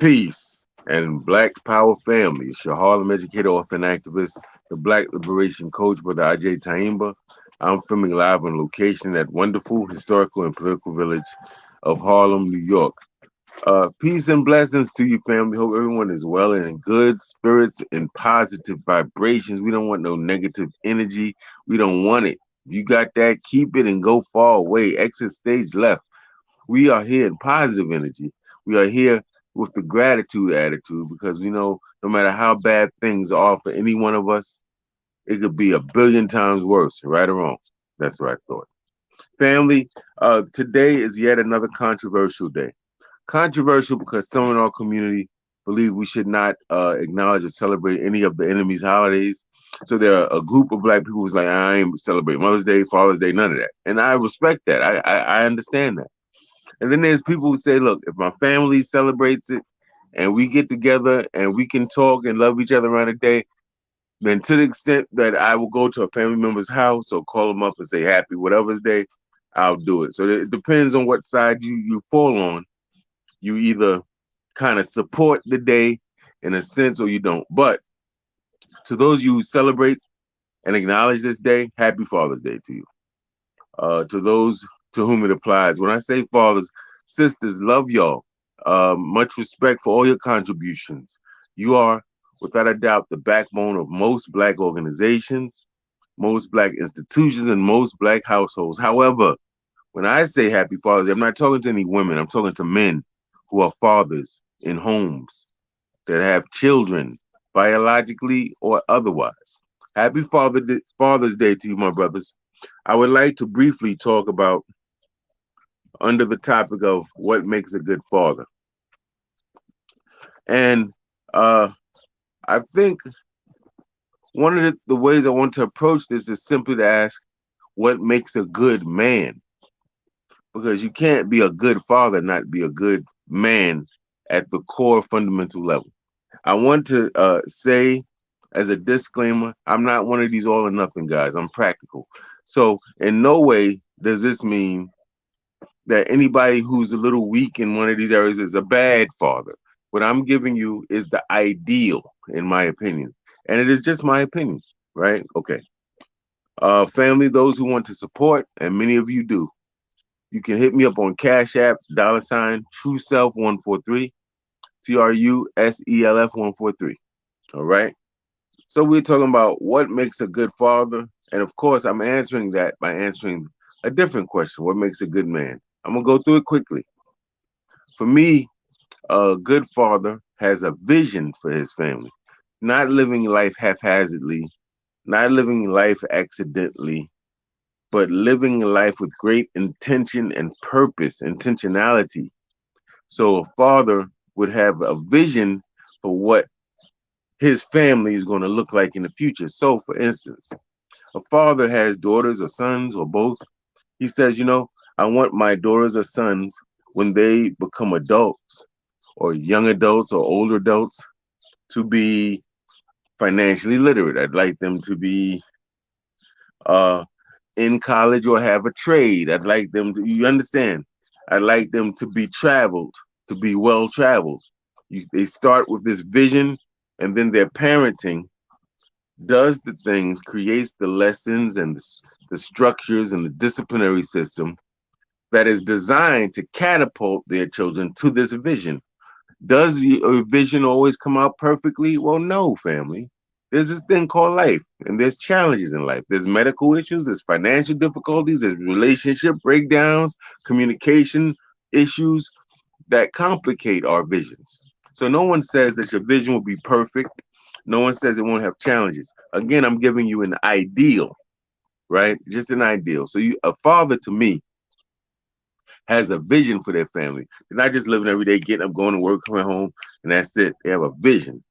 Peace and Black Power family. It's your Harlem educator, author, and activist, the Black Liberation Coach, Brother Agyei Tyehimba. I'm filming live on location at wonderful historical and political village of Harlem, New York. Peace and blessings to you, family. Hope everyone is well and in good spirits and positive vibrations. We don't want no negative energy. We don't want it. If you got that, keep it and go far away. Exit stage left. We are here in positive energy. We are here with the gratitude attitude because we know no matter how bad things are for any one of us, it could be a billion times worse, right or wrong. That's what I thought. Family, today is yet another controversial day. Controversial because some in our community believe we should not acknowledge or celebrate any of the enemy's holidays. So there are a group of black people who's like, I ain't celebrate Mother's Day, Father's Day, none of that. And I respect that. I understand that. And then there's people who say, look, if my family celebrates it and we get together and we can talk and love each other around the day, then to the extent that I will go to a family member's house or call them up and say happy whatever's day, I'll do it. So it depends on what side you fall on. You either kind of support the day in a sense or you don't. But to those of you who celebrate and acknowledge this day, happy Father's Day to you. To those to whom it applies. When I say fathers, sisters, love y'all. Much respect for all your contributions. You are, without a doubt, the backbone of most black organizations, most black institutions, and most black households. However, when I say happy Father's Day, I'm not talking to any women. I'm talking to men who are fathers in homes that have children, biologically or otherwise. Happy Father's Day to you, my brothers. I would like to briefly talk about under the topic of what makes a good father. And I think one of the ways I want to approach this is simply to ask what makes a good man? Because you can't be a good father and not be a good man at the core fundamental level. I want to say as a disclaimer, I'm not one of these all or nothing guys. I'm practical. So in no way does this mean that anybody who's a little weak in one of these areas is a bad father. What I'm giving you is the ideal, in my opinion. And it is just my opinion, right? Okay. Family, those who want to support, and many of you do, you can hit me up on Cash App, $ True Self 143, TRUSELF 143. All right. So we're talking about what makes a good father. And of course, I'm answering that by answering a different question. What makes a good man? I'm going to go through it quickly. For me, a good father has a vision for his family, not living life haphazardly, not living life accidentally, but living life with great intention and purpose, intentionality. So a father would have a vision for what his family is going to look like in the future. So, for instance, a father has daughters or sons or both. He says, I want my daughters or sons when they become adults or young adults or older adults to be financially literate. I'd like them to be uh, in college or have a trade. I'd like them to, you understand? I'd like them to be traveled, to be well traveled. They start with this vision and then their parenting does the things, creates the lessons and the structures and the disciplinary system that is designed to catapult their children to this vision. Does your vision always come out perfectly? Well, no, family. There's this thing called life, and there's challenges in life. There's medical issues, there's financial difficulties, there's relationship breakdowns, communication issues that complicate our visions. So no one says that your vision will be perfect. No one says it won't have challenges. Again, I'm giving you an ideal, right? Just an ideal. So a father to me has a vision for their family. They're not just living every day, getting up, going to work, coming home, and that's it. They have a vision.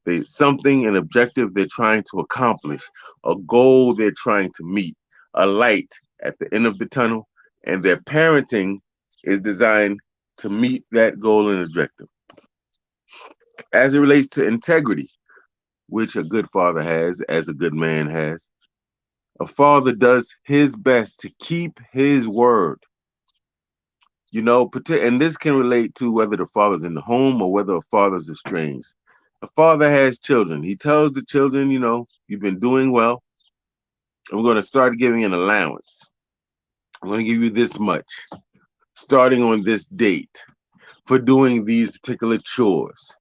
They something, an objective they're trying to accomplish, a goal they're trying to meet, a light at the end of the tunnel, and their parenting is designed to meet that goal and objective. As it relates to integrity, which a good father has, as a good man has, a father does his best to keep his word. And this can relate to whether the father's in the home or whether a father's estranged. A father has children. He tells the children, you've been doing well. I'm going to start giving an allowance. I'm going to give you this much starting on this date for doing these particular chores.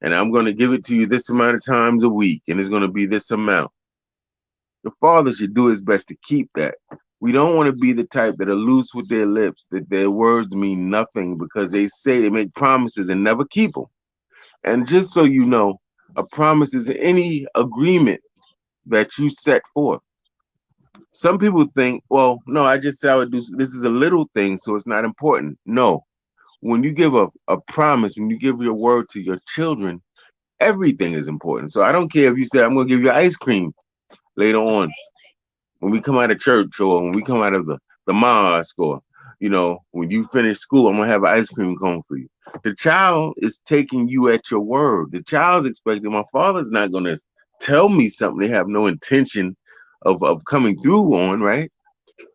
And I'm going to give it to you this amount of times a week, and it's going to be this amount. The father should do his best to keep that. We don't want to be the type that are loose with their lips, that their words mean nothing because they make promises and never keep them. And just so you know, a promise is any agreement that you set forth. Some people think, well, no, I just said I would do this is a little thing, so it's not important. No, when you give a promise, when you give your word to your children, everything is important. So I don't care if you say, I'm going to give you ice cream later on when we come out of church or when we come out of the mosque or, when you finish school, I'm going to have an ice cream cone for you. The child is taking you at your word. The child's expecting my father's not going to tell me something they have no intention of coming through on, right?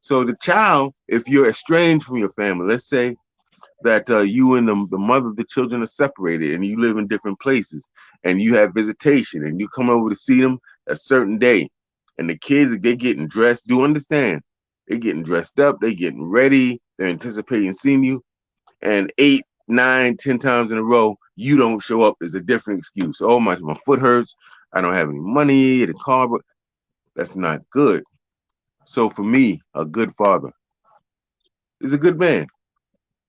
So the child, if you're estranged from your family, let's say that you and the mother of the children are separated and you live in different places and you have visitation and you come over to see them a certain day and the kids, they're getting dressed. Do understand? They're getting dressed up, they're getting ready, they're anticipating seeing you, and 8, 9, 10 times in a row, you don't show up is a different excuse. Oh, my foot hurts. I don't have any money, the car, but that's not good. So for me, a good father is a good man.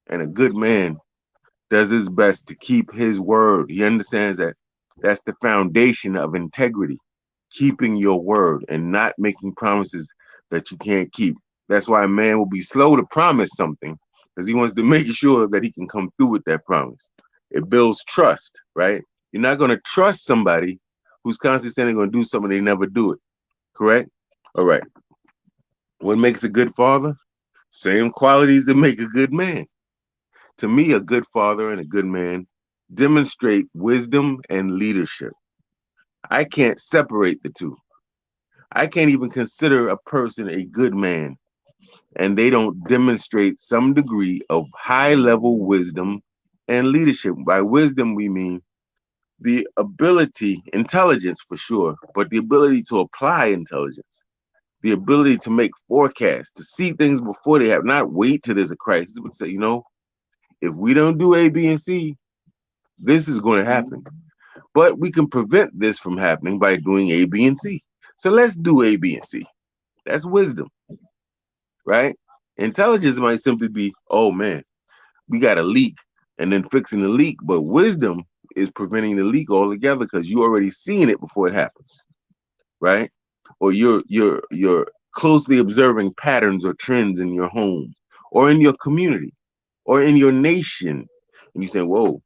And a good man does his best to keep his word. He understands that that's the foundation of integrity, keeping your word and not making promises that you can't keep. That's why a man will be slow to promise something because he wants to make sure that he can come through with that promise. It builds trust, right? You're not going to trust somebody who's constantly saying they're going to do something they never do it, correct? All right. What makes a good father? Same qualities that make a good man. To me, a good father and a good man demonstrate wisdom and leadership. I can't separate the two. I can't even consider a person a good man and they don't demonstrate some degree of high level wisdom and leadership. By wisdom, we mean the ability, intelligence for sure, but the ability to apply intelligence, the ability to make forecasts, to see things before they have, not wait till there's a crisis, but say, if we don't do A, B, and C, this is going to happen. But we can prevent this from happening by doing A, B, and C. So let's do A, B, and C. That's wisdom, right? Intelligence might simply be, oh man, we got a leak and then fixing the leak. But wisdom is preventing the leak altogether because you already seen it before it happens, right? Or you're closely observing patterns or trends in your home or in your community or in your nation. And you say, whoa,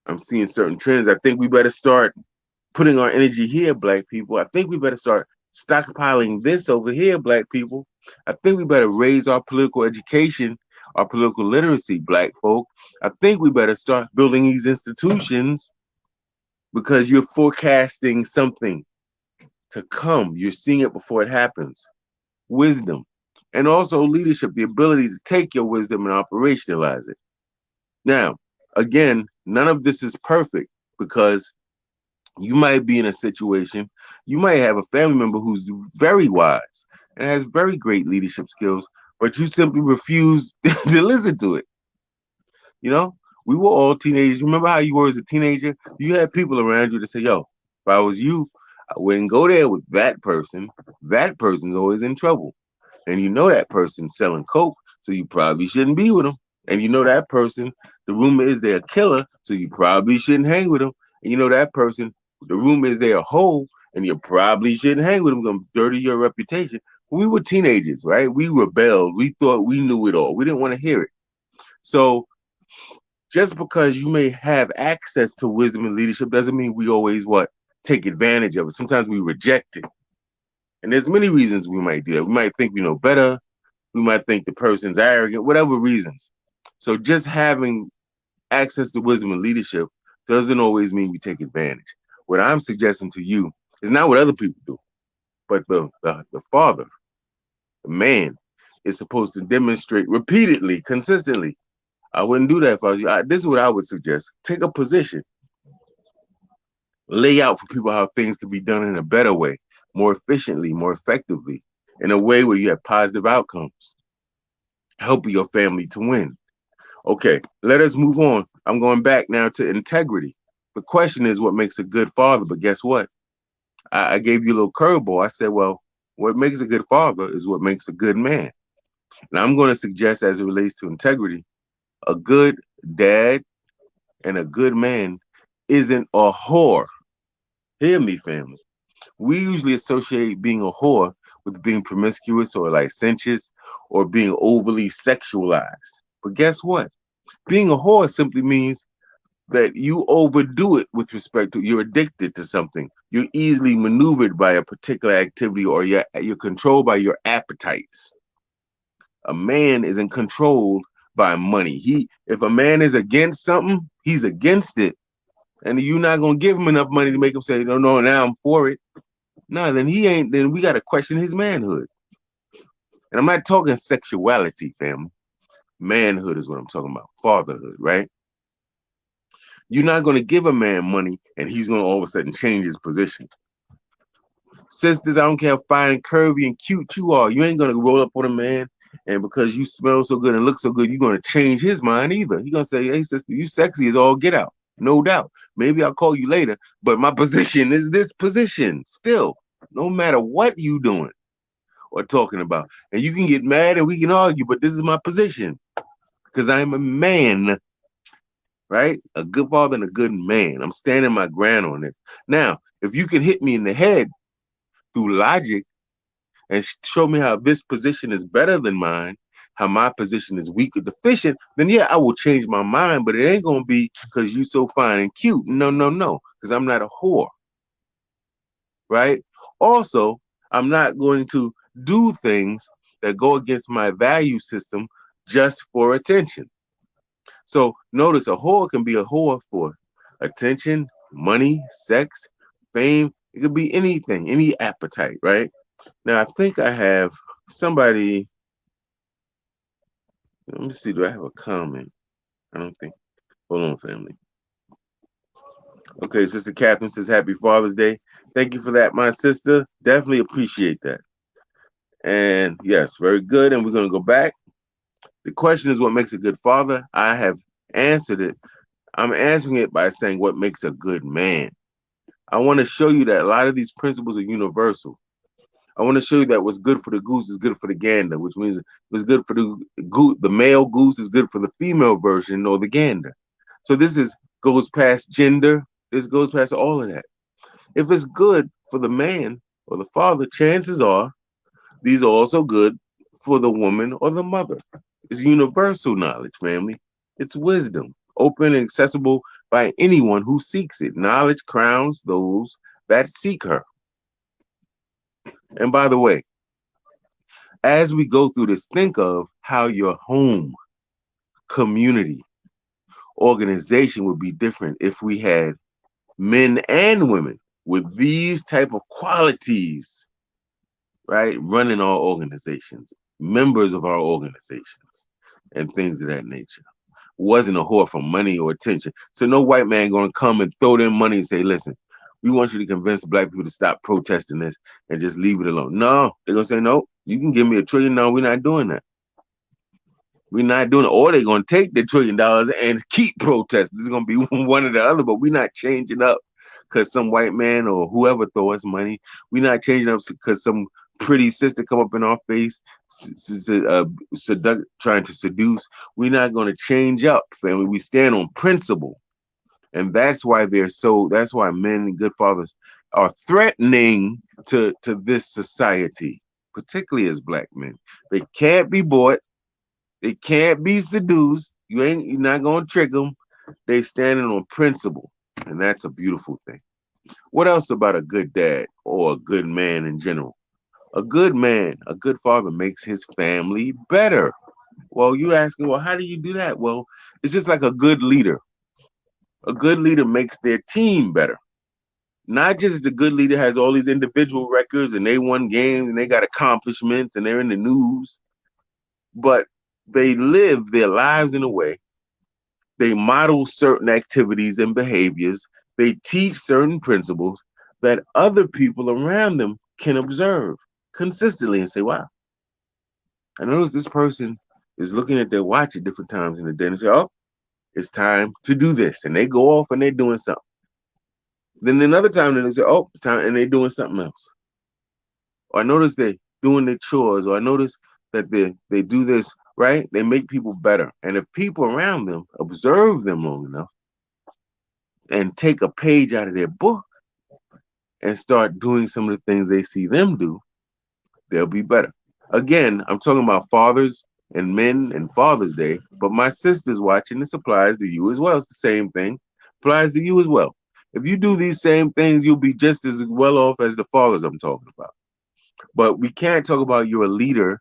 I'm seeing certain trends. I think we better start putting our energy here, black people. I think we better start stockpiling this over here, black people. I think we better raise our political education, our political literacy, black folk. I think we better start building these institutions because you're forecasting something to come. You're seeing it before it happens. Wisdom. And also leadership, the ability to take your wisdom and operationalize it. Now, again, none of this is perfect because you might be in a situation, you might have a family member who's very wise and has very great leadership skills, but you simply refuse to listen to it. You know, we were all teenagers. Remember how you were as a teenager? You had people around you to say, yo, if I was you, I wouldn't go there with that person. That person's always in trouble. And you know that person's selling coke, so you probably shouldn't be with them. And you know that person, the rumor is they're a killer, so you probably shouldn't hang with them. And you know that person, the rumor is they're a hoe, and you probably shouldn't hang with them, gonna dirty your reputation. We were teenagers, right? We rebelled. We thought we knew it all. We didn't want to hear it. So just because you may have access to wisdom and leadership doesn't mean we always what take advantage of it. Sometimes we reject it. And there's many reasons we might do that. We might think we know better. We might think the person's arrogant, whatever reasons. So just having access to wisdom and leadership doesn't always mean we take advantage. What I'm suggesting to you is not what other people do, but the father, the man, is supposed to demonstrate repeatedly, consistently. I wouldn't do that if I was you. This is what I would suggest. Take a position. Lay out for people how things can be done in a better way, more efficiently, more effectively, in a way where you have positive outcomes, helping your family to win. Okay, let us move on. I'm going back now to integrity. The question is what makes a good father, but guess what? I gave you a little curveball. I said, well, what makes a good father is what makes a good man. And I'm going to suggest, as it relates to integrity, a good dad and a good man isn't a whore. Hear me, family. We usually associate being a whore with being promiscuous or licentious or being overly sexualized. But guess what? Being a whore simply means that you overdo it with respect to you're addicted to something. You're easily maneuvered by a particular activity or you're controlled by your appetites. A man isn't controlled by money. If a man is against something, he's against it. And you're not gonna give him enough money to make him say, no, no, now I'm for it. No, then he ain't. Then we got to question his manhood. And I'm not talking sexuality, family. Manhood is what I'm talking about. Fatherhood, right? You're not going to give a man money and he's going to all of a sudden change his position. Sisters, I don't care how fine and curvy and cute you are. You ain't going to roll up on a man and because you smell so good and look so good, you're going to change his mind either. He's going to say, hey, sister, you sexy as all get out. No doubt. Maybe I'll call you later, but my position is this position still, no matter what you doing or talking about. And you can get mad and we can argue, but this is my position because I'm a man, right? A good father and a good man. I'm standing my ground on this. Now, if you can hit me in the head through logic and show me how this position is better than mine, how my position is weak or deficient, then yeah, I will change my mind, but it ain't gonna be because you so fine and cute. No, no, no, because I'm not a whore, right? Also, I'm not going to do things that go against my value system just for attention. So notice a whore can be a whore for attention, money, sex, fame. It could be anything, any appetite, right? Now I think I have somebody. Let me see. Do I have a comment? I don't think. Hold on, family. Okay, Sister Catherine says Happy Father's Day. Thank you for that, my sister. Definitely appreciate that. And yes, very good. And we're going to go back. The question is what makes a good father? I have answered it. I'm answering it by saying what makes a good man. I want to show you that a lot of these principles are universal. I want to show you that what's good for the goose is good for the gander, which means what's good for the male goose is good for the female version or the gander. So this is goes past gender. This goes past all of that. If it's good for the man or the father, chances are these are also good for the woman or the mother. It's universal knowledge, family. It's wisdom, open and accessible by anyone who seeks it. Knowledge crowns those that seek her. And by the way, as we go through this, think of how your home, community, organization would be different if we had men and women with these type of qualities, right, running our organizations, members of our organizations, and things of that nature. Wasn't a whore for money or attention. So no white man gonna come and throw them money and say, listen, we want you to convince black people to stop protesting this and just leave it alone. No, they're gonna say, no, you can give me $1 trillion. No, we're not doing that. We're not doing it. Or they're gonna take the $1 trillion and keep protesting. This is gonna be one or the other, but we're not changing up because some white man or whoever throw us money. We're not changing up because some pretty sister come up in our face, trying to seduce. We're not going to change up, family. We stand on principle, and that's why they're so. That's why men and good fathers are threatening to this society, particularly as black men. They can't be bought. They can't be seduced. You're not going to trick them. They standing on principle, and that's a beautiful thing. What else about a good dad or a good man in general? A good man, a good father makes his family better. Well, you're asking, well, how do you do that? Well, it's just like a good leader. A good leader makes their team better. Not just the good leader has all these individual records and they won games and they got accomplishments and they're in the news, but they live their lives in a way They model certain activities and behaviors. They teach certain principles that other people around them can observe consistently and say, wow, I notice this person is looking at their watch at different times in the day and say, oh, it's time to do this. And they go off and they're doing something. Then another time they say, oh, it's time, and they're doing something else. Or I notice they're doing their chores, or I notice that they do this, right? They make people better. And if people around them observe them long enough and take a page out of their book and start doing some of the things they see them do, they'll be better. Again, I'm talking about fathers and men and Father's Day, but my sister's watching. This applies to you as well. It's the same thing. Applies to you as well. If you do these same things, you'll be just as well off as the fathers I'm talking about. But we can't talk about you're a leader,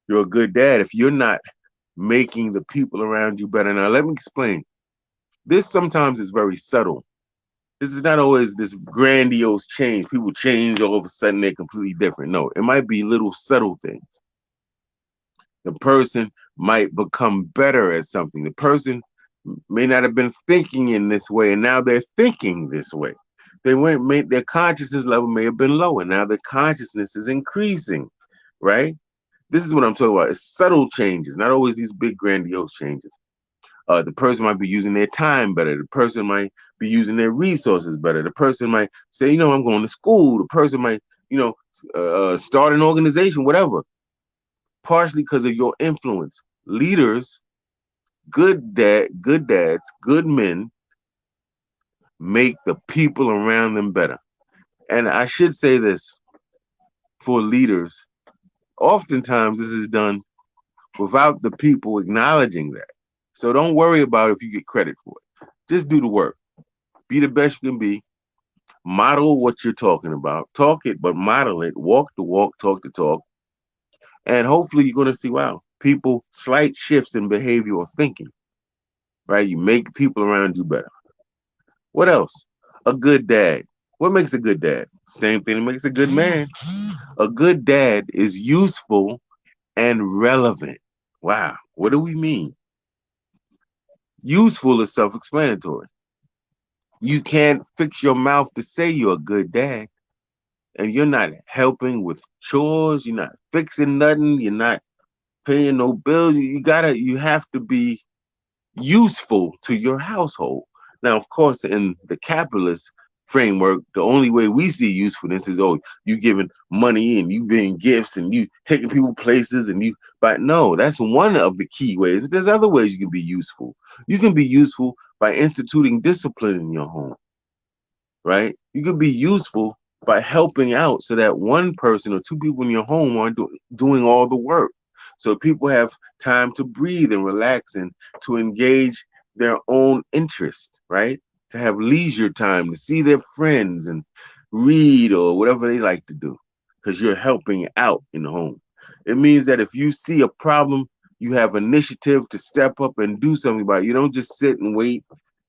you're a good dad if you're not making the people around you better. Now, let me explain. This sometimes is very subtle. This is not always this grandiose change. People change all of a sudden, they're completely different. No, it might be little subtle things. The person might become better at something. The person may not have been thinking in this way, and now they're thinking this way. Their consciousness level may have been low, and now their consciousness is increasing, right? This is what I'm talking about. It's subtle changes, not always these big grandiose changes. The person might be using their time better. The person might be using their resources better. The person might say, I'm going to school. The person might, start an organization, whatever. Partially because of your influence. Leaders, good dads, good men make the people around them better. And I should say this for leaders. Oftentimes, this is done without the people acknowledging that. So don't worry about if you get credit for it. Just do the work. Be the best you can be. Model what you're talking about. Talk it, but model it. Walk the walk, talk the talk. And hopefully you're going to see, wow, people, slight shifts in behavior or thinking, right? You make people around you better. What else? A good dad. What makes a good dad? Same thing that makes a good man. A good dad is useful and relevant. Wow. What do we mean? Useful is self-explanatory. You can't fix your mouth to say you're a good dad. And you're not helping with chores, you're not fixing nothing, you're not paying no bills. You have to be useful to your household. Now, of course, in the capitalist framework, the only way we see usefulness is, oh, you giving money and you giving gifts and you taking people places but no, that's one of the key ways. But there's other ways you can be useful. You can be useful by instituting discipline in your home, right? You can be useful by helping out so that one person or two people in your home aren't doing all the work. So people have time to breathe and relax and to engage their own interest, right? To have leisure time to see their friends and read or whatever they like to do because you're helping out in the home. It means that if you see a problem, you have initiative to step up and do something about it. You don't just sit and wait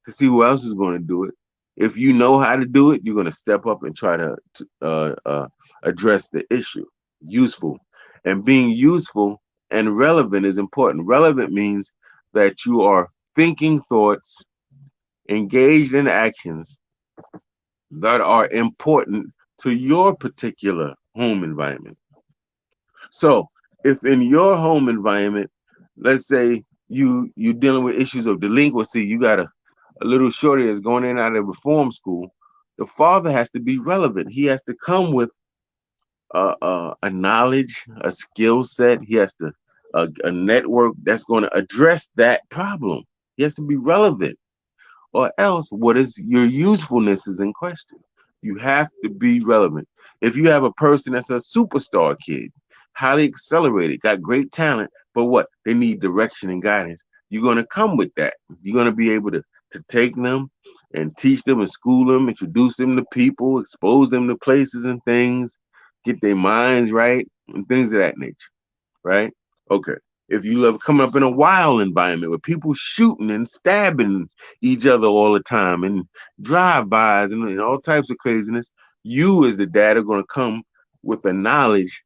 to see who else is going to do it. If you know how to do it, you're going to step up and try to address the issue. Useful. And being useful and relevant is important. Relevant means that you are thinking thoughts, engaged in actions that are important to your particular home environment. So, if in your home environment, let's say you're dealing with issues of delinquency, you got a little shorty that's going in and out of reform school, the father has to be relevant. He has to come with a knowledge, a skill set. He has to a network that's going to address that problem. He has to be relevant, or else what is your usefulness is in question. You have to be relevant. If you have a person that's a superstar kid, highly accelerated, got great talent, but what they need direction and guidance, you're going to come with that. You're going to be able to take them and teach them and school them, introduce them to people, expose them to places and things, get their minds right, and things of that nature, right? Okay. If you love coming up in a wild environment with people shooting and stabbing each other all the time and drive-bys and all types of craziness, you as the dad are going to come with the knowledge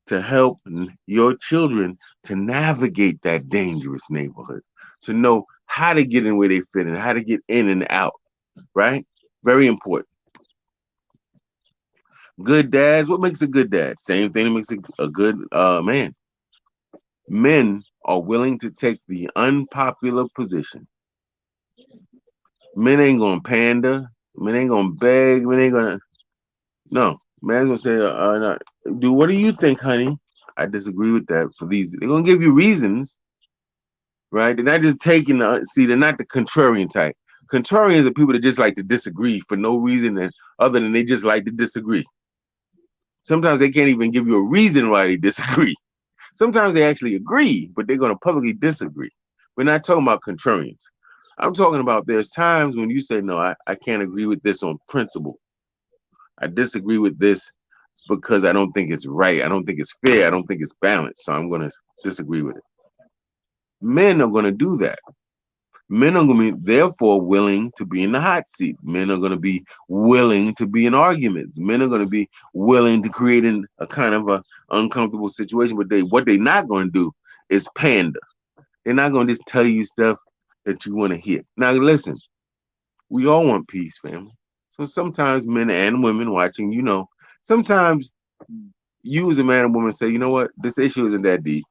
to help your children to navigate that dangerous neighborhood, to know how to get in where they fit in, how to get in and out, right? Very important. Good dads, what makes a good dad? Same thing that makes a good man. Men are willing to take the unpopular position. Men ain't gonna pander. Men ain't gonna beg. Men ain't gonna. No. Man's gonna say, no. Do what do you think, honey? I disagree with that for these. They're gonna give you reasons, right? They're not just taking see, they're not the contrarian type. Contrarians are people that just like to disagree for no reason and other than they just like to disagree. Sometimes they can't even give you a reason why they disagree. Sometimes they actually agree, but they're going to publicly disagree. We're not talking about contrarians. I'm talking about there's times when you say, no, I can't agree with this on principle. I disagree with this because I don't think it's right. I don't think it's fair. I don't think it's balanced. So I'm going to disagree with it. Men are going to do that. Men are going to be, therefore, willing to be in the hot seat. Men are going to be willing to be in arguments. Men are going to be willing to create a kind of a uncomfortable situation. But what they're not going to do is pander. They're not going to just tell you stuff that you want to hear. Now, listen, we all want peace, family. So sometimes men and women watching, sometimes you as a man and woman say, you know what, this issue isn't that deep.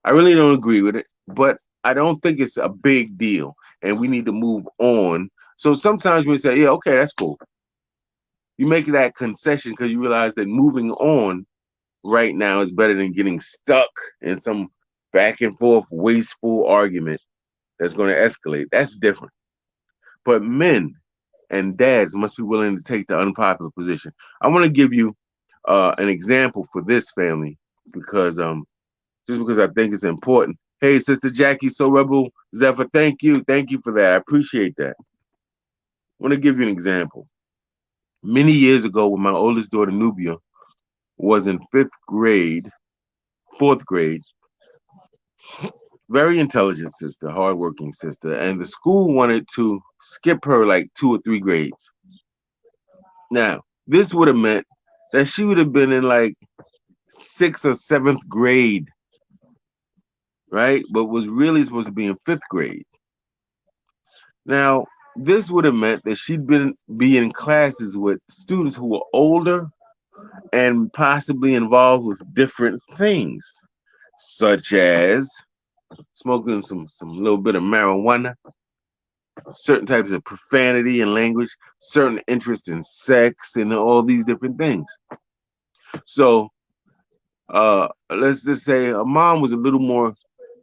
I really don't agree with it, but I don't think it's a big deal and we need to move on. So sometimes we say, yeah, okay, that's cool. You make that concession because you realize that moving on right now is better than getting stuck in some back and forth wasteful argument that's going to escalate. That's different. But men and dads must be willing to take the unpopular position. I want to give you an example for this family because just because I think it's important. Hey, Sister Jackie, so Rebel Zephyr, thank you. Thank you for that. I appreciate that. I want to give you an example. Many years ago, when my oldest daughter, Nubia, was in fifth grade, fourth grade, very intelligent sister, hardworking sister, and the school wanted to skip her like 2 or 3 grades. Now, this would have meant that she would have been in like sixth or seventh grade, right? But was really supposed to be in fifth grade. Now, this would have meant that she'd be in classes with students who were older and possibly involved with different things, such as smoking some little bit of marijuana, certain types of profanity and language, certain interest in sex, and all these different things. So, let's just say a mom was a little more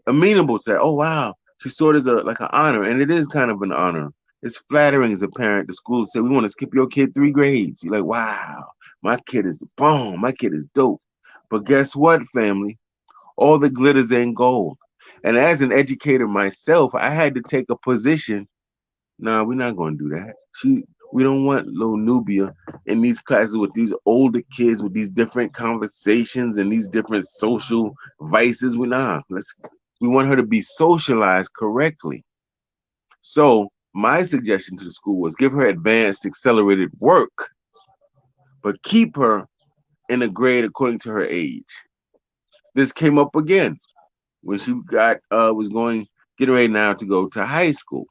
amenable to that. Oh wow, she saw it as like an honor, and it is kind of an honor. It's flattering as a parent. The school say we want to skip your kid 3 grades. You're like, wow, my kid is the bomb. My kid is dope. But guess what, family? All the glitters ain't gold. And as an educator myself, I had to take a position. No, we're not going to do that. We don't want little Nubia in these classes with these older kids with these different conversations and these different social vices. We want her to be socialized correctly. So my suggestion to the school was give her advanced accelerated work, but keep her in a grade according to her age. This came up again when she was getting ready now to go to high school.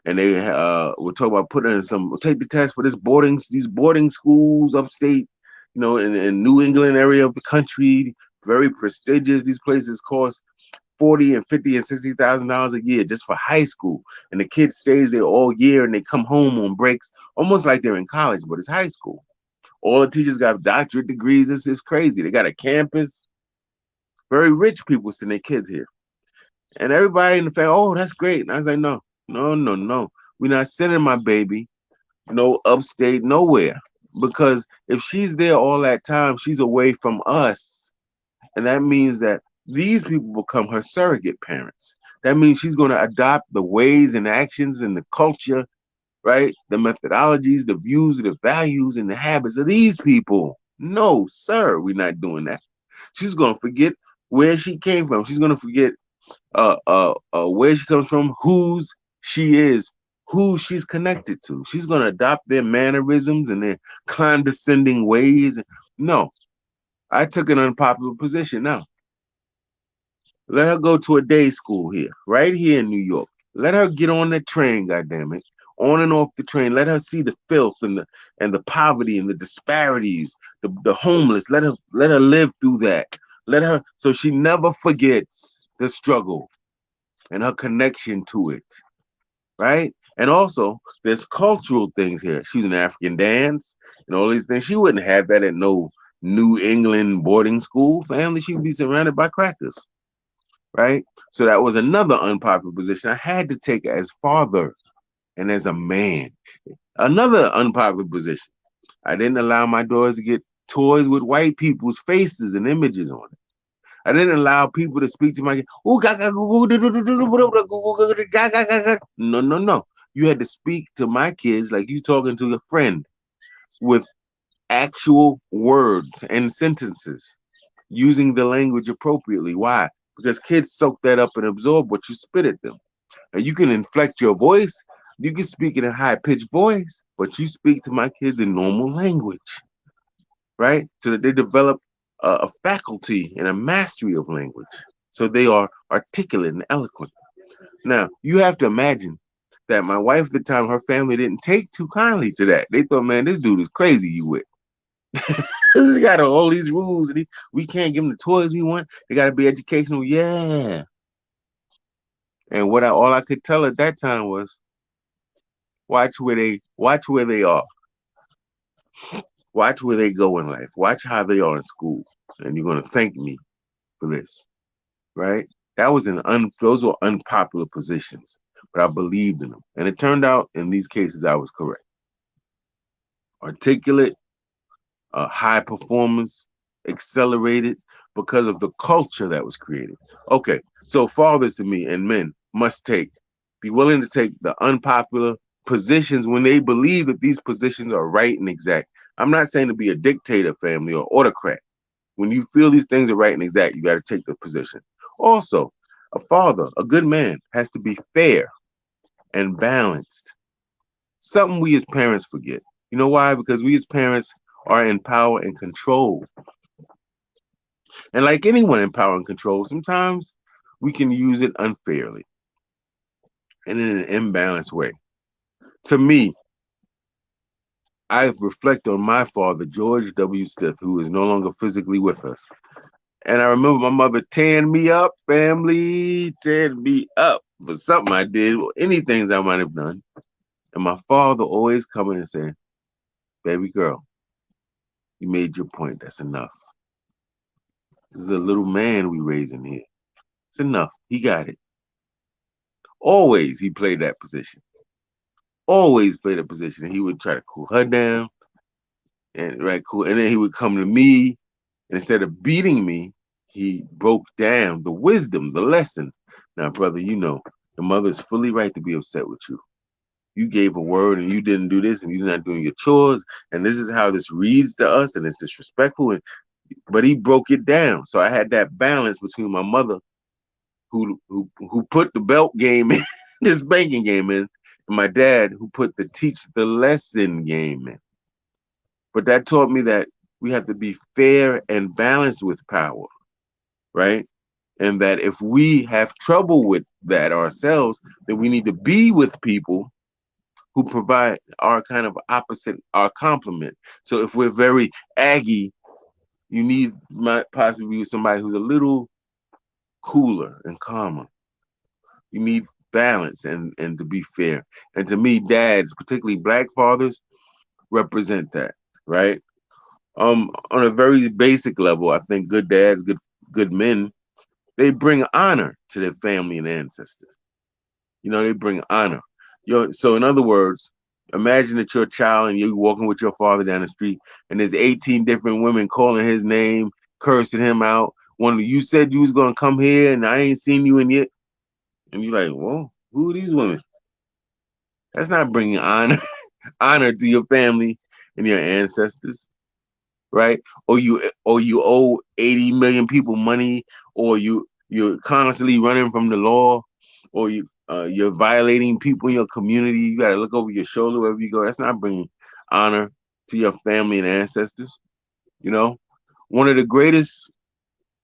And they were talking about putting in take the test for these boarding schools upstate, in New England area of the country, very prestigious. These places cost 40 and 50 and $60,000 a year just for high school, and the kid stays there all year, and they come home on breaks, almost like they're in college, but it's high school. All the teachers got doctorate degrees. It's crazy. They got a campus. Very rich people send their kids here, and everybody in the family, oh, that's great. And I was like, no, no, no, no. We're not sending my baby no upstate nowhere, because if she's there all that time, she's away from us, and that means that these people become her surrogate parents. That means she's going to adopt the ways and actions and the culture, right? The methodologies, the views, the values, and the habits of these people. No, sir, we're not doing that. She's going to forget where she came from. She's going to forget where she comes from, whose she is, who she's connected to. She's going to adopt their mannerisms and their condescending ways. No, I took an unpopular position. Now, let her go to a day school here, right here in New York. Let her get on the train, goddammit. On and off the train. Let her see the filth and the poverty and the disparities, the homeless. Let her live through that. Let her so she never forgets the struggle and her connection to it. Right? And also, there's cultural things here. She's an African dance and all these things. She wouldn't have that at no New England boarding school family. She would be surrounded by crackers, right? So that was another unpopular position I had to take as father and as a man. Another unpopular position. I didn't allow my daughters to get toys with white people's faces and images on it. I didn't allow people to speak to my kids. No, no, no. You had to speak to my kids like you talking to a friend with actual words and sentences, using the language appropriately. Why? Because kids soak that up and absorb what you spit at them. And you can inflect your voice, you can speak in a high pitched voice, but you speak to my kids in normal language, right? So that they develop a faculty and a mastery of language. So they are articulate and eloquent. Now, you have to imagine that my wife at the time, her family didn't take too kindly to that. They thought, man, this dude is crazy you with. He's got all these rules and we can't give them the toys we want. They got to be educational. Yeah. And all I could tell at that time was watch where they are. Watch where they go in life. Watch how they are in school. And you're gonna thank me for this. Right? Those were unpopular positions, but I believed in them. And it turned out in these cases I was correct. Articulate, high performance, accelerated because of the culture that was created. Okay, so fathers to me and men must be willing to take the unpopular positions when they believe that these positions are right and exact. I'm not saying to be a dictator family or autocrat. When you feel these things are right and exact, you got to take the position. Also, a father, a good man, has to be fair and balanced. Something we as parents forget. You know why? Because we as parents are in power and control. And like anyone in power and control, sometimes we can use it unfairly and in an imbalanced way. To me, I reflect on my father, George W. Stith, who is no longer physically with us. And I remember my mother tearing me up, family, tearing me up for something I did, or any things I might have done. And my father always coming and saying, baby girl, you made your point. That's enough. This is a little man we raising here. It's enough. He got it. Always he played that position. Always played that position. And he would try to cool her down and right cool. And then he would come to me and instead of beating me, he broke down the wisdom, the lesson. Now, brother, you know, the mother is fully right to be upset with you. You gave a word and you didn't do this and you're not doing your chores. And this is how this reads to us and it's disrespectful. But he broke it down. So I had that balance between my mother who put the belt game in, this banking game in, and my dad who put the teach the lesson game in. But that taught me that we have to be fair and balanced with power, right? And that if we have trouble with that ourselves, then we need to be with people who provide our kind of opposite, our complement. So if we're very aggy, you need possibly be somebody who's a little cooler and calmer. You need balance and to be fair. And to me, dads, particularly black fathers, represent that, right? On a very basic level, I think good dads, good men, they bring honor to their family and ancestors. You know, they bring honor. So in other words, imagine that you're a child and you're walking with your father down the street, and there's 18 different women calling his name, cursing him out. One of you said you was gonna come here, and I ain't seen you in yet. And you're like, well, who are these women? That's not bringing honor honor to your family and your ancestors, right? Or you owe 80 million people money, or you're constantly running from the law, or you're violating people in your community. You got to look over your shoulder wherever you go. That's not bringing honor to your family and ancestors. You know, one of the greatest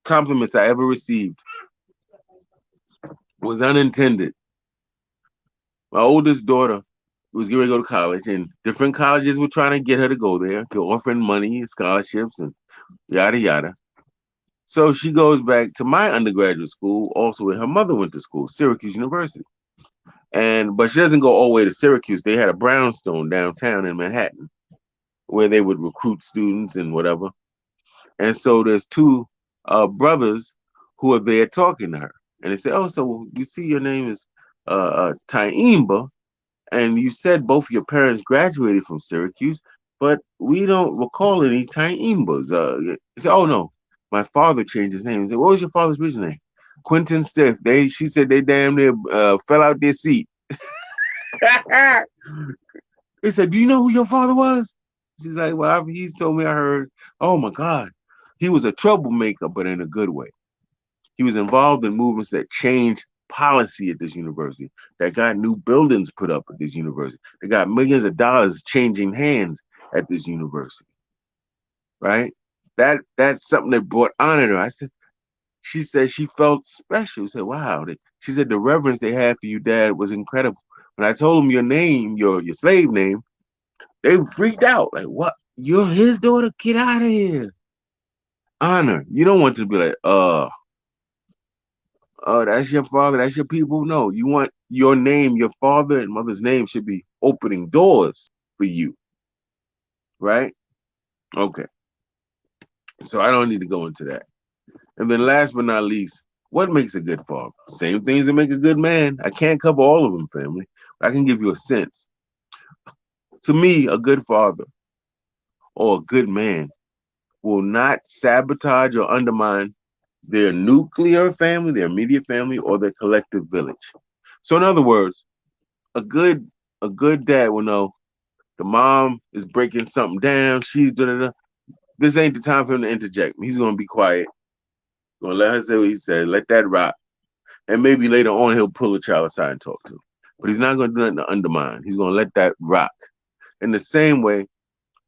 compliments I ever received was unintended. My oldest daughter was getting ready to go to college, and different colleges were trying to get her to go there, offering money and scholarships and yada yada. So she goes back to my undergraduate school, also where her mother went to school, Syracuse University. And but she doesn't go all the way to Syracuse. They had a brownstone downtown in Manhattan where they would recruit students and whatever. And so there's two brothers who are there talking to her, and they say, "Oh, so you see, your name is Tyehimba, and you said both your parents graduated from Syracuse, but we don't recall any Tyimbas." He said, "Oh no, my father changed his name." He said, "What was your father's original name?" Quentin Stiff. She said they damn near fell out their seat. They said, "Do you know who your father was?" She's like, "Well, he's told me. I heard. Oh my God, he was a troublemaker, but in a good way. He was involved in movements that changed policy at this university, that got new buildings put up at this university, that got millions of dollars changing hands at this university, right? That's something that brought honor to her." I said, she said she felt special. I said, wow. She said the reverence they had for you, Dad, was incredible. When I told them your name, your slave name, they freaked out. Like, what? You're his daughter? Get out of here. Honor. You don't want to be like, oh, that's your father, that's your people. No, you want your name, your father and mother's name should be opening doors for you, right? Okay. So I don't need to go into that. And then last but not least, what makes a good father? Same things that make a good man. I can't cover all of them, family, but I can give you a sense. To me, a good father or a good man will not sabotage or undermine their nuclear family, their immediate family, or their collective village. So in other words, a good a good dad will know the mom is breaking something down. She's doing it. This ain't the time for him to interject. He's gonna be quiet. Gonna let her say what he said. Let that rock. And maybe later on he'll pull the child aside and talk to him. But he's not gonna do nothing to undermine. He's gonna let that rock. In the same way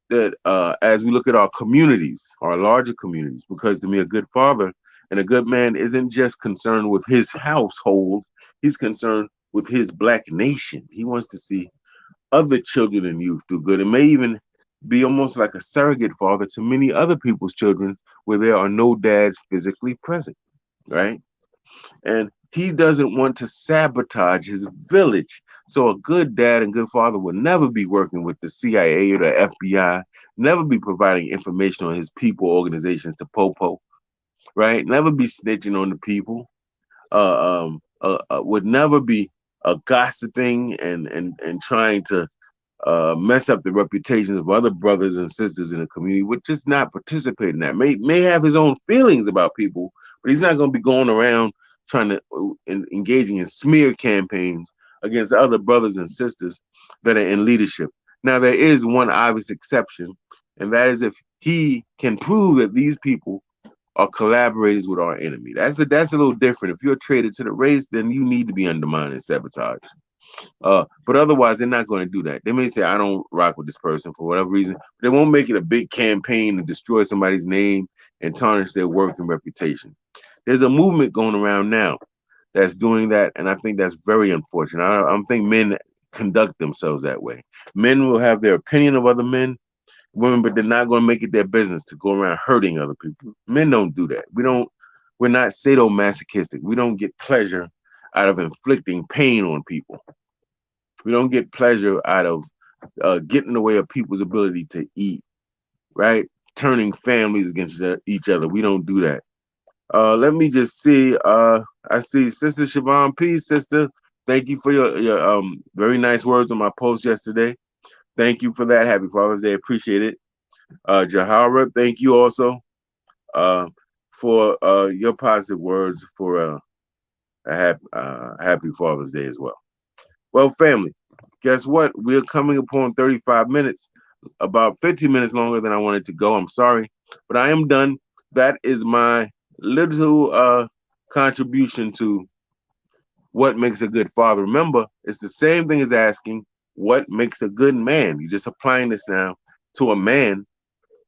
that as we look at our communities, our larger communities, because to me a good father and a good man isn't just concerned with his household. He's concerned with his black nation. He wants to see other children and youth do good. It may even be almost like a surrogate father to many other people's children where there are no dads physically present, right? And he doesn't want to sabotage his village. So a good dad and good father will never be working with the CIA or the FBI, never be providing information on his people organizations to Popo, right? Never be snitching on the people. Would never be gossiping and trying to mess up the reputations of other brothers and sisters in the community, would just not participate in that. May have his own feelings about people, but he's not going to be going around trying to engaging in smear campaigns against other brothers and sisters that are in leadership. Now there is one obvious exception, and that is if he can prove that these people are collaborators with our enemy. That's a little different. If you're traded to the race, then you need to be undermined and sabotaged. But otherwise, they're not going to do that. They may say, I don't rock with this person for whatever reason. But they won't make it a big campaign to destroy somebody's name and tarnish their work and reputation. There's a movement going around now that's doing that, and I think that's very unfortunate. I think men conduct themselves that way. Men will have their opinion of other men, women, but they're not going to make it their business to go around hurting other people. Men don't do that. We're not sadomasochistic. We don't get pleasure out of inflicting pain on people. We don't get pleasure out of getting in the way of people's ability to eat, right? Turning families against each other. We don't do that. Let me just see. I see Sister Siobhan. Peace, sister. Thank you for your very nice words on my post yesterday. Thank you for that. Happy Father's Day. Appreciate it. Jahara, thank you also uh, for your positive words for happy Father's Day as well. Well, family, guess what? We're coming upon 35 minutes, about 15 minutes longer than I wanted to go. I'm sorry, but I am done. That is my little contribution to what makes a good father. Remember, it's the same thing as asking what makes a good man. You're just applying this now to a man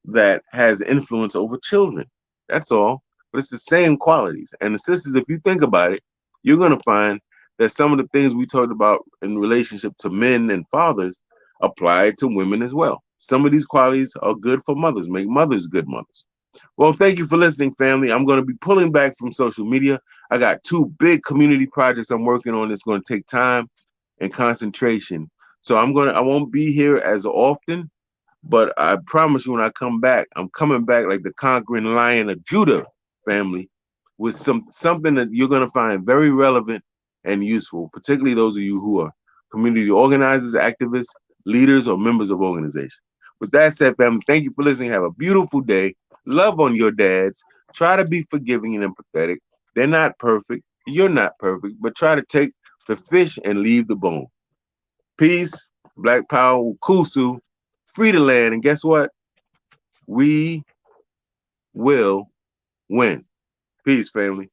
that has influence over children. That's all. But it's the same qualities. And the sisters, if you think about it, you're going to find that some of the things we talked about in relationship to men and fathers apply to women as well. Some of these qualities are good for mothers, make mothers good mothers. Well, thank you for listening, family. I'm going to be pulling back from social media. I got two big community projects I'm working on. It's going to take time and concentration. So I won't be here as often, but I promise you when I come back, I'm coming back like the conquering lion of Judah, family, with something that you're going to find very relevant and useful, particularly those of you who are community organizers, activists, leaders, or members of organizations. With that said, family, thank you for listening. Have a beautiful day. Love on your dads. Try to be forgiving and empathetic. They're not perfect. You're not perfect, but try to take the fish and leave the bone. Peace, Black Power, Kusu, free the land, and guess what? We will win. Peace, family.